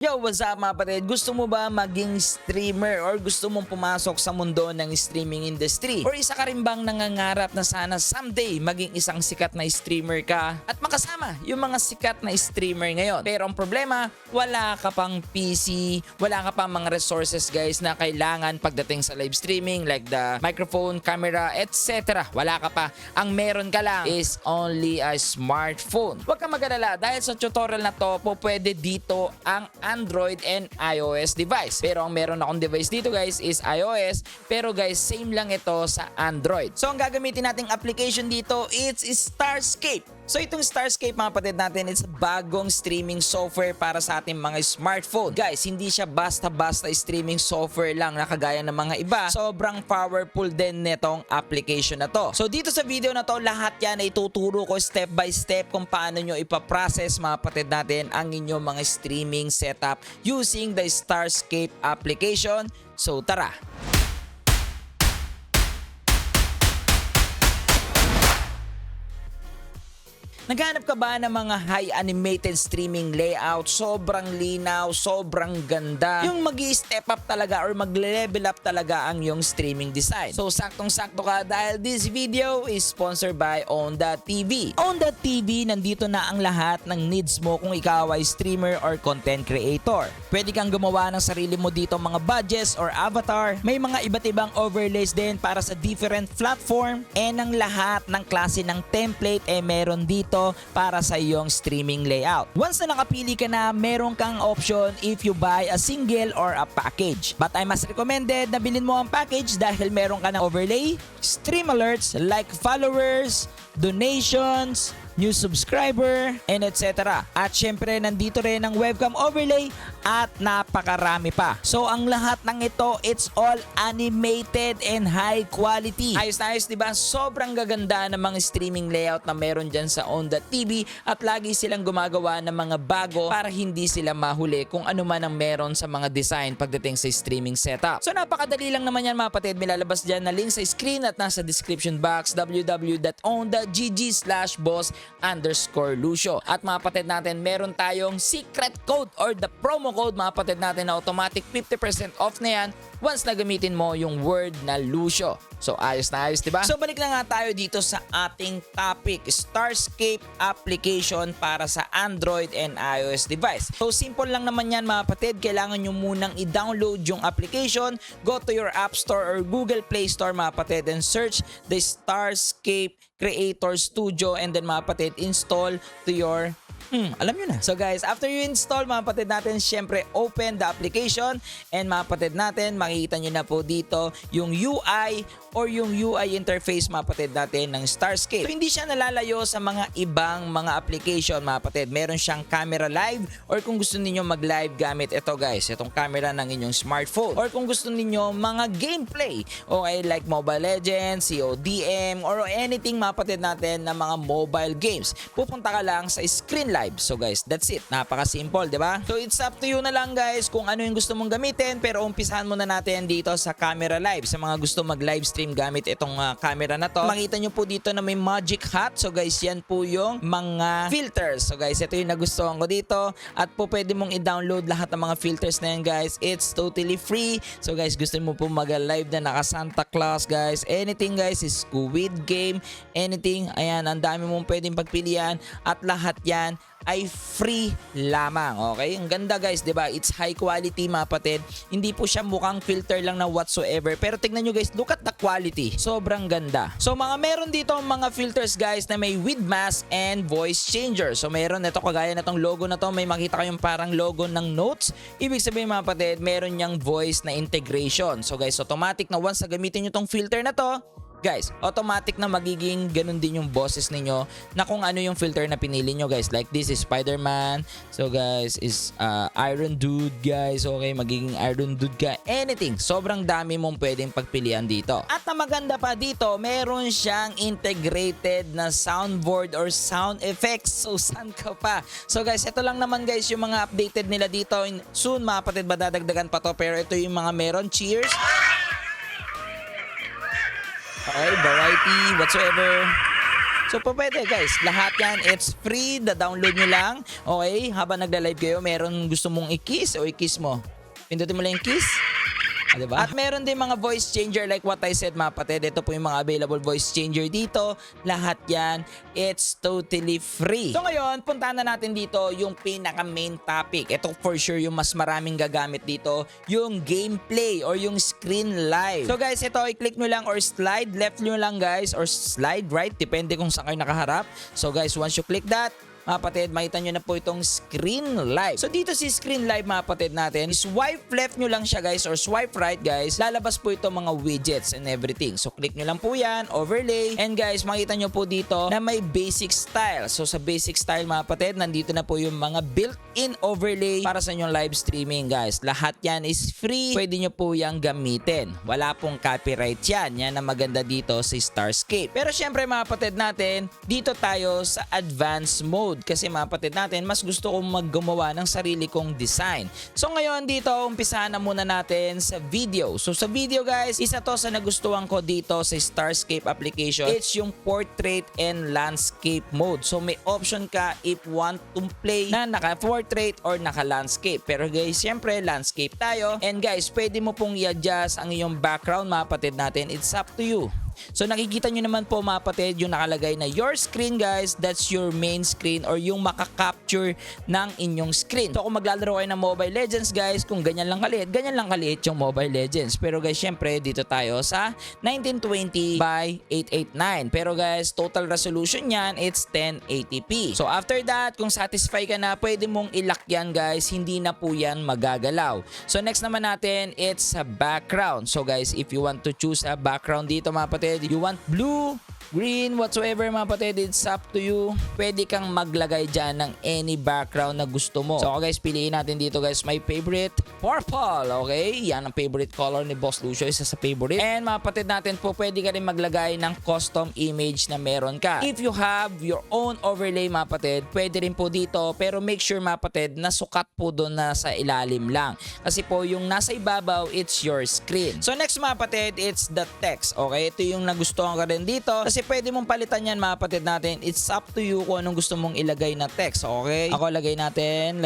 Yo, what's up mga kapatid? Gusto mo ba maging streamer or gusto mong pumasok sa mundo ng streaming industry? Or isa ka rin bang nangangarap na sana someday maging isang sikat na streamer ka at makasama yung mga sikat na streamer ngayon? Pero ang problema, wala ka pang PC, wala ka pang mga resources guys na kailangan pagdating sa live streaming like the microphone, camera, etc. Wala ka pa. Ang meron ka lang is only a smartphone. Huwag kang mag-alala dahil sa tutorial na to, pwede dito ang Android and iOS device. Pero ang meron akong device dito guys is iOS, pero guys same lang ito sa Android. So ang gagamitin nating application dito it's Starscape. So itong Starscape mga kapatid natin, it's bagong streaming software para sa ating mga smartphone. Guys, hindi siya basta-basta streaming software lang na kagaya ng mga iba. Sobrang powerful din netong application na to. So dito sa video na to, lahat yan ay ituturo ko step by step kung paano nyo ipaprocess mga kapatid natin ang inyong mga streaming setup using the Starscape application. So tara! Naghanap ka ba ng mga high animated streaming layout? Sobrang linaw, sobrang ganda. Yung mag-i-step up talaga or mag-level up talaga ang yung streaming design. So saktong-sakto ka dahil this video is sponsored by Onda TV. Onda TV, nandito na ang lahat ng needs mo kung ikaw ay streamer or content creator. Pwede kang gumawa ng sarili mo dito mga badges or avatar. May mga iba't ibang overlays din para sa different platform. And ang lahat ng klase ng template meron dito para sa iyong streaming layout. Once na nakapili ka na, meron kang option if you buy a single or a package. But I must recommended na bilhin mo ang package dahil meron ka ng overlay, stream alerts like followers, donations, new subscriber, and etc. At syempre, nandito rin ang webcam overlay at napakarami pa. So, ang lahat ng ito, it's all animated and high quality. Ayos na ayos, diba? Sobrang gaganda ng mga streaming layout na meron dyan sa Onda TV at lagi silang gumagawa ng mga bago para hindi sila mahuli kung ano man ang meron sa mga design pagdating sa streaming setup. So, napakadali lang naman yan mga patid. Milalabas dyan na link sa screen at nasa description box www.ondaggs/boss_Lucio. At mga patid natin, meron tayong secret code or the promo code mga patid natin na automatic 50% off na yan once na gamitin mo yung word na Lucio. So ayos na ayos, diba? So balik na nga tayo dito sa ating topic, Starscape application para sa Android and iOS device. So simple lang naman yan mga patid. Kailangan nyo munang i-download yung application. Go to your App Store or Google Play Store mga patid and search the Starscape Creator Studio and then mga patid install to your alam nyo na. So guys, after you install mga patid natin, syempre open the application and mga patid natin, makikita nyo na po dito yung UI or yung UI interface mga patid natin ng Starscape. So hindi siya nalalayo sa mga ibang mga application mga patid. Meron siyang camera live or kung gusto niyo mag-live gamit ito guys, itong camera ng inyong smartphone. Or kung gusto niyo mga gameplay, okay, like Mobile Legends, CODM, or anything mga patid natin na mga mobile games, pupunta ka lang sa screen live. So guys, that's it. Napaka-simple, di ba? So it's up to you na lang guys kung ano yung gusto mong gamitin, pero umpisahan muna natin dito sa camera live. Sa mga gusto mag-live stream gamit itong camera na to, makita nyo po dito na may magic hat. So guys, yan po yung mga filters. So guys, ito yung nagustuhan ko dito at po pwede mong i-download lahat ng mga filters na yan guys. It's totally free. So guys, gusto mo po mag-live na naka Santa Claus guys. Anything guys, is Squid Game, anything. Ayan, ang dami mong pwedeng pagpilian at lahat yan ay free lamang. Okay? Ang ganda guys, 'di ba? It's high quality mga patid. Hindi po siya mukhang filter lang na whatsoever. Pero tingnan nyo guys, look at the quality. Sobrang ganda. So mga meron dito mga filters guys na may with mask and voice changer. So meron ito kagaya na tong logo na to, may makita kayong parang logo ng notes. Ibig sabihin mga patid, meron niyang voice na integration. So guys, automatic na once na gamitin nyo tong filter na to, guys, automatic na magiging ganun din yung boses ninyo na kung ano yung filter na pinili nyo guys. Like this is Spider-Man. So guys, is Iron Dude guys. Okay, magiging Iron Dude ka. Anything. Sobrang dami mong pwedeng pagpilian dito. At ang maganda pa dito, meron siyang integrated na soundboard or sound effects. So saan ka pa? So guys, ito lang naman guys yung mga updated nila dito. Soon mga patid ba dadagdagan pa to, pero ito yung mga meron. Cheers. Okay, variety, whatsoever. So pwede guys, lahat yan, it's free, da-download nyo lang. Okay, habang nagla-live kayo, meron gusto mong i-kiss o i-kiss mo. Pindutin mo lang yung kiss. Diba? At meron din mga voice changer like what I said mga kapatid. Ito po yung mga available voice changer dito. Lahat yan, it's totally free. So ngayon, puntahan na natin dito yung pinaka main topic. Ito for sure yung mas maraming gagamit dito, yung gameplay or yung screen live. So guys, ito i-click nyo lang or slide left nyo lang guys or slide right. Depende kung saan kayo nakaharap. So guys, once you click that, mga kapatid, makita nyo na po itong screen live. So dito si screen live mga kapatid natin, swipe left nyo lang siya guys or swipe right guys, lalabas po itong mga widgets and everything. So click nyo lang po yan, overlay, and guys, makita nyo po dito na may basic style. So sa basic style mga kapatid, nandito na po yung mga built-in overlay para sa inyong live streaming guys. Lahat yan is free, pwede nyo po yung gamitin. Wala pong copyright yan. Yan ang maganda dito sa Starscape. Pero syempre mga kapatid natin, dito tayo sa advanced mode. Kasi mga kapatid natin, mas gusto kong maggumawa ng sarili kong design. So ngayon dito, umpisahan na muna natin sa video. So sa video guys, isa to sa nagustuhan ko dito sa Starscape application. It's yung portrait and landscape mode. So may option ka if want to play na naka-portrait or naka-landscape. Pero guys, syempre landscape tayo. And guys, pwede mo pong i-adjust ang iyong background mga kapatid natin. It's up to you. So nakikita nyo naman po mga kapatid yung nakalagay na your screen guys, that's your main screen or yung makaka-capture ng inyong screen. So kung maglalaro kayo ng Mobile Legends guys, kung ganyan lang kaliit yung Mobile Legends. Pero guys, syempre dito tayo sa 1920 by 889. Pero guys, total resolution yan, it's 1080p. So after that, kung satisfy ka na, pwede mong i-lock yan guys, hindi na po yan magagalaw. So next naman natin, it's a background. So guys, if you want to choose a background dito mga kapatid, you want blue, green, whatsoever mga kapatid, it's up to you. Pwede kang maglagay dyan ng any background na gusto mo. So guys, piliin natin dito guys, my favorite, purple. Okay, yan ang favorite color ni Boss Lucio, isa sa favorite. And mga kapatid natin po, pwede ka rin maglagay ng custom image na meron ka. If you have your own overlay mga kapatid, pwede rin po dito. Pero make sure mga kapatid, na sukat po doon na sa ilalim lang. Kasi po yung nasa ibabaw, it's your screen. So next mga kapatid, it's the text. Okay, ito yung nagustuhan ko rin dito. Kasi pwede mong palitan yan mga kapatid natin. It's up to you kung anong gusto mong ilagay na text. Okay? Ako lagay natin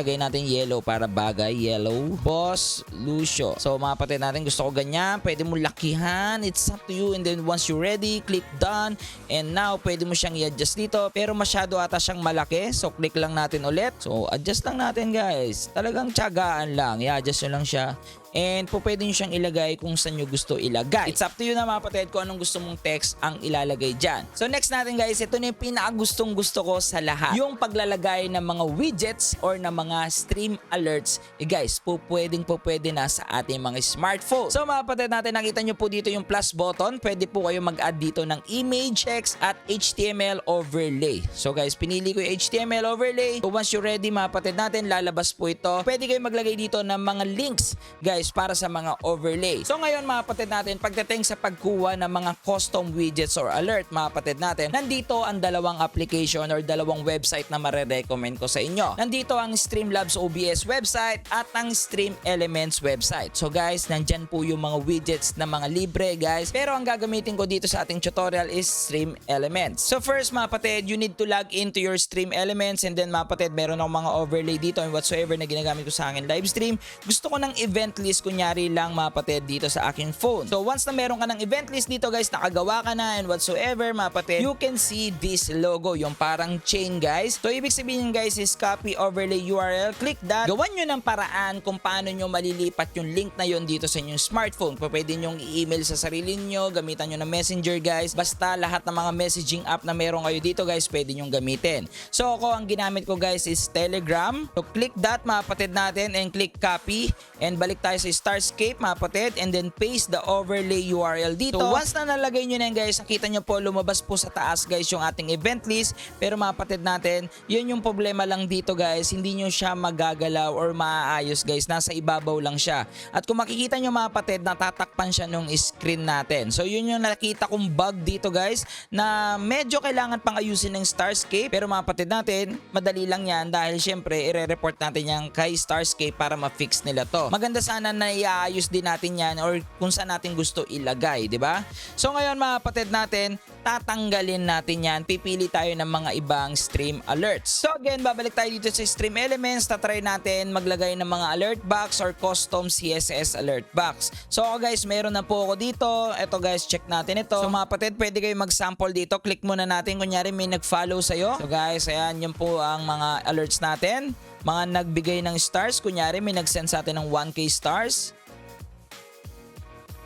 yellow para bagay. Yellow. Boss Lucio. So mga kapatid natin, gusto ko ganyan. Pwede mong lakihan. It's up to you. And then once you're ready, click done. And now, pwede mo siyang i-adjust dito. Pero masyado ata siyang malaki. So click lang natin ulit. So adjust lang natin guys. Talagang tiyagaan lang. I-adjust nyo lang siya. And po pwede nyo siyang ilagay kung saan nyo gusto ilagay. It's up to you na mga kapatid kung anong gusto mong text ang ilalagay dyan. So next natin guys, ito na yung pinakagustong gusto ko sa lahat. Yung paglalagay ng mga widgets or ng mga stream alerts. Guys, po pwede na sa ating mga smartphone. So mga kapatid natin, nakita nyo po dito yung plus button. Pwede po kayo mag-add dito ng image, text at HTML overlay. So guys, pinili ko yung HTML overlay. So once you're ready mga kapatid natin, lalabas po ito. Pwede kayo maglagay dito ng mga links guys para sa mga overlay. So ngayon mga kapatid natin, pagdating sa pagkuha ng mga custom widgets or alert mga kapatid natin, nandito ang dalawang application or dalawang website na marerecommend ko sa inyo. Nandito ang Streamlabs OBS website at ang Stream Elements website. So guys, nandyan po yung mga widgets na mga libre guys. Pero ang gagamitin ko dito sa ating tutorial is Stream Elements. So first mga kapatid, you need to log into your Stream Elements and then mga kapatid, meron akong mga overlay dito and whatsoever na ginagamit ko sa akin live stream. Gusto ko ng event list kunyari lang mga kapatid dito sa aking phone. So once na meron ka ng event list dito guys, nakagawa ka na and whatsoever mga kapatid, you can see this logo, yung parang chain guys. So ibig sabihin guys is copy overlay URL, click that. Gawan nyo ng paraan kung paano nyo malilipat yung link na yon dito sa inyong smartphone. Pwede nyo i-email sa sarili nyo, gamitan nyo ng messenger guys. Basta lahat ng mga messaging app na meron kayo dito guys, pwede nyo gamitin. So ako, ang ginamit ko guys is Telegram. So click that mga kapatid natin and click copy and balik tayo sa Starscape mga kapatid and then paste the overlay URL dito. So once na nalagay nyo na yan guys, nakita nyo po lumabas po sa taas guys yung ating event list. Pero mga kapatid natin, yun yung problema lang dito guys, hindi nyo siya magagalaw or maaayos guys, nasa ibabaw lang siya. At kung makikita nyo mga kapatid, natatakpan siya nung screen natin. So yun yung nakita kong bug dito guys, na medyo kailangan pang ayusin ng Starscape. Pero mga kapatid natin, madali lang yan dahil syempre ire-report natin yan kay Starscape para ma-fix nila to. Maganda sana sana na iayos din natin yan or kung saan natin gusto ilagay, di ba? So ngayon mga kapatid natin, tatanggalin natin yan. Pipili tayo ng mga ibang stream alerts. So again, babalik tayo dito sa stream elements. Tatry natin maglagay ng mga alert box or custom CSS alert box. So guys, meron na po ako dito. Ito guys, check natin ito. So mga kapatid, pwede kayo mag-sample dito. Click muna natin. Kunyari may nag-follow sa'yo. So guys, ayan, yun po ang mga alerts natin. Mga nagbigay ng stars. Kunyari may nag-send sa atin ng 1K stars.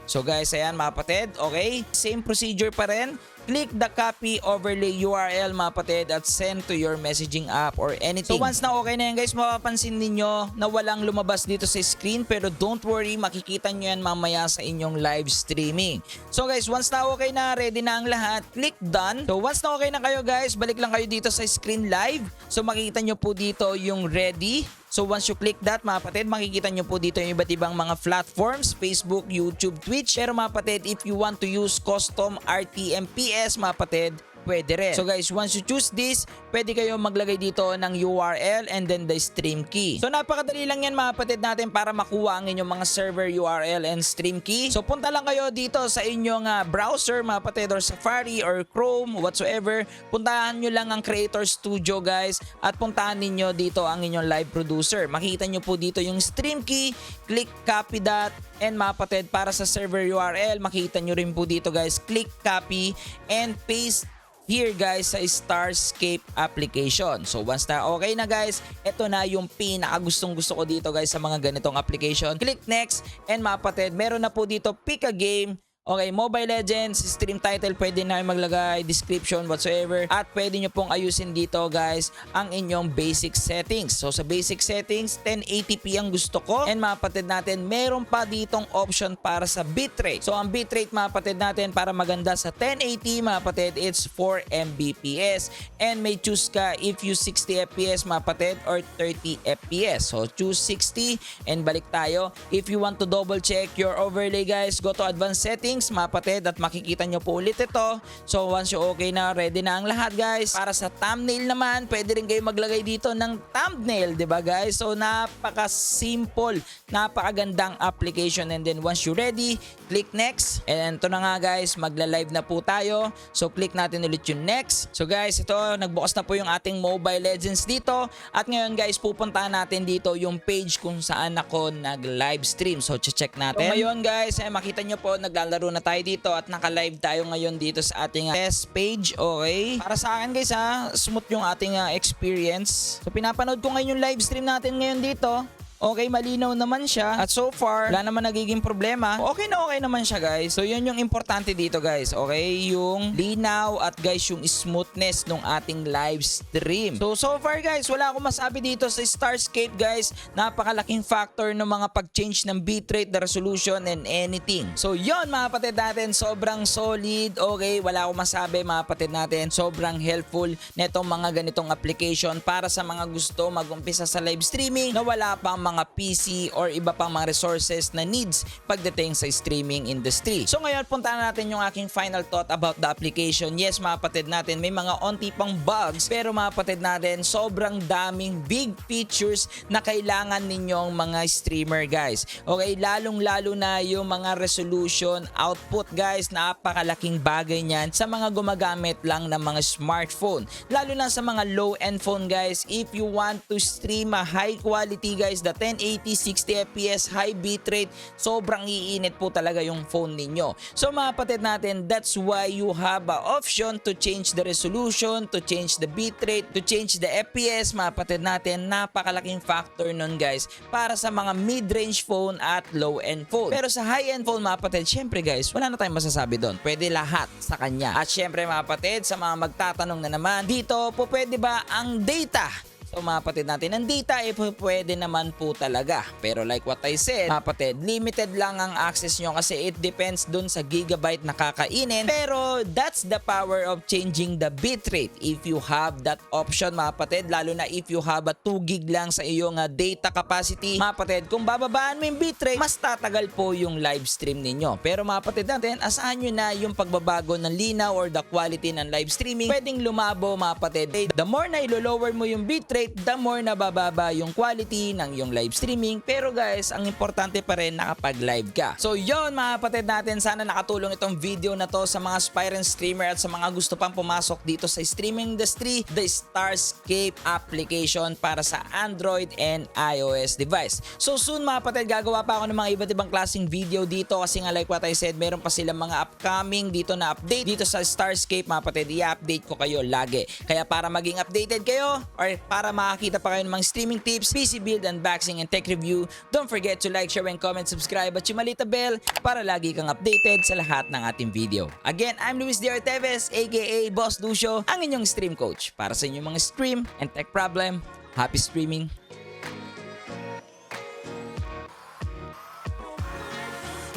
So guys, ayan mga kapatid, okay? Same procedure pa rin. Click the copy overlay URL mga kapatid at send to your messaging app or anything. So once na okay na yan guys, mapapansin ninyo na walang lumabas dito sa screen, pero don't worry, makikita nyo yan mamaya sa inyong live streaming. So guys, once na okay na, ready na ang lahat, click done. So once na okay na kayo guys, balik lang kayo dito sa screen live. So makikita nyo po dito yung ready. So once you click that mga kapatid, makikita nyo po dito yung iba't ibang mga platforms, Facebook, YouTube, Twitch. Pero mga kapatid, if you want to use custom RTMPS mga kapatid, pwede rin. So guys, once you choose this, pwede kayo maglagay dito ng URL and then the stream key. So napakadali lang yan mga kapatid natin para makuha ang inyong mga server URL and stream key. So punta lang kayo dito sa inyong browser mga kapatid or Safari or Chrome whatsoever. Puntahan nyo lang ang Creator Studio guys at puntahan ninyo dito ang inyong live producer. Makikita nyo po dito yung stream key, click copy that, and mga kapatid para sa server URL, makikita nyo rin po dito guys, click copy and paste here guys sa Starscape application. So once na okay na guys, ito na yung pinakagustong gusto ko dito guys sa mga ganitong application. Click next and mga kapatid, meron na po dito pick a game. Okay, Mobile Legends, stream title, pwede na maglagay, description, whatsoever. At pwede nyo pong ayusin dito guys ang inyong basic settings. So sa basic settings, 1080p ang gusto ko. And mga kapatid natin, meron pa ditong option para sa bitrate. So ang bitrate mga kapatid natin para maganda sa 1080 mga kapatid, it's 4 Mbps. And may choose ka if you 60 FPS mga kapatid or 30 FPS. So choose 60 and balik tayo. If you want to double check your overlay guys, go to advanced settings mga kapatid at makikita nyo po ulit ito. So once you okay na, ready na ang lahat guys. Para sa thumbnail naman, pwede rin kayo maglagay dito ng thumbnail, 'di ba guys? So napaka-simple, napakagandang application. And then once you ready, click next. And ito na nga guys, magla-live na po tayo. So click natin ulit yung next. So guys, ito nagbukas na po yung ating Mobile Legends dito. At ngayon guys, pupuntahan natin dito yung page kung saan ako nag-live stream. So check natin. So ngayon guys, makita nyo po naglalaro na tayo dito at naka-live tayo ngayon dito sa ating test page. Okay. Para sa akin guys smooth yung ating experience. So pinapanood ko ngayon yung live stream natin ngayon dito. Okay, malinaw naman siya. At so far, wala naman nagiging problema. Okay na okay naman siya guys. So yun yung importante dito guys. Okay, yung linaw at guys yung smoothness ng ating live stream. So far guys, wala akong masabi dito sa Starscape guys. Napakalaking factor ng mga pag-change ng bitrate, the resolution and anything. So yun mga kapatid natin, sobrang solid. Okay, wala akong masabi mga kapatid natin. Sobrang helpful netong mga ganitong application para sa mga gusto mag-umpisa sa live streaming na wala pang mga PC or iba pang mga resources na needs pagdating sa streaming industry. So ngayon, puntahan natin yung aking final thought about the application. Yes, mga kapatid natin, may mga onti pang bugs, pero mga kapatid natin, sobrang daming big features na kailangan ninyong mga streamer guys. Okay, lalong-lalo na yung mga resolution output guys, napakalaking bagay niyan sa mga gumagamit lang ng mga smartphone. Lalo na sa mga low-end phone guys, if you want to stream a high quality guys, the 1080, 60 FPS, high bitrate, sobrang iinit po talaga yung phone ninyo. So mga kapatid natin, that's why you have an option to change the resolution, to change the bitrate, to change the FPS. Mga kapatid natin, napakalaking factor nun guys para sa mga mid-range phone at low-end phone. Pero sa high-end phone mga kapatid, syempre guys, wala na tayong masasabi doon. Pwede lahat sa kanya. At syempre mga kapatid, sa mga magtatanong na naman, dito po pwede ba ang data? So mga kapatid natin, ang data pwede naman po talaga. Pero like what I said, mga kapatid, limited lang ang access nyo kasi it depends dun sa gigabyte na kakainin. Pero that's the power of changing the bitrate. If you have that option mga kapatid, lalo na if you have a 2 gig lang sa iyong data capacity, mga kapatid, kung bababaan mo yung bitrate, mas tatagal po yung live stream ninyo. Pero mga kapatid natin, asahan nyo na yung pagbabago ng linaw or the quality ng live streaming, pwedeng lumabo mga kapatid. The more na ilo-lower mo yung bitrate, upgrade, the more nabababa yung quality ng yung live streaming. Pero guys, ang importante pa rin nakapag-live ka. So yon mga kapatid natin, sana nakatulong itong video na to sa mga aspiring streamer at sa mga gusto pang pumasok dito sa streaming industry. The Starscape application para sa Android and iOS device. So soon mga kapatid, gagawa pa ako ng mga iba't ibang klaseng video dito kasi nga like what I said, meron pa silang mga upcoming dito na update dito sa Starscape mga kapatid. I-update ko kayo lagi. Kaya para maging updated kayo or para makakita pa kayo ng mga streaming tips, PC build, unboxing, and tech review, don't forget to like, share, and comment, subscribe at yung malita bell para lagi kang updated sa lahat ng ating video. Again, I'm Luis D. Orteves aka Boss Lucio, ang inyong stream coach. Para sa inyong mga stream and tech problem, happy streaming!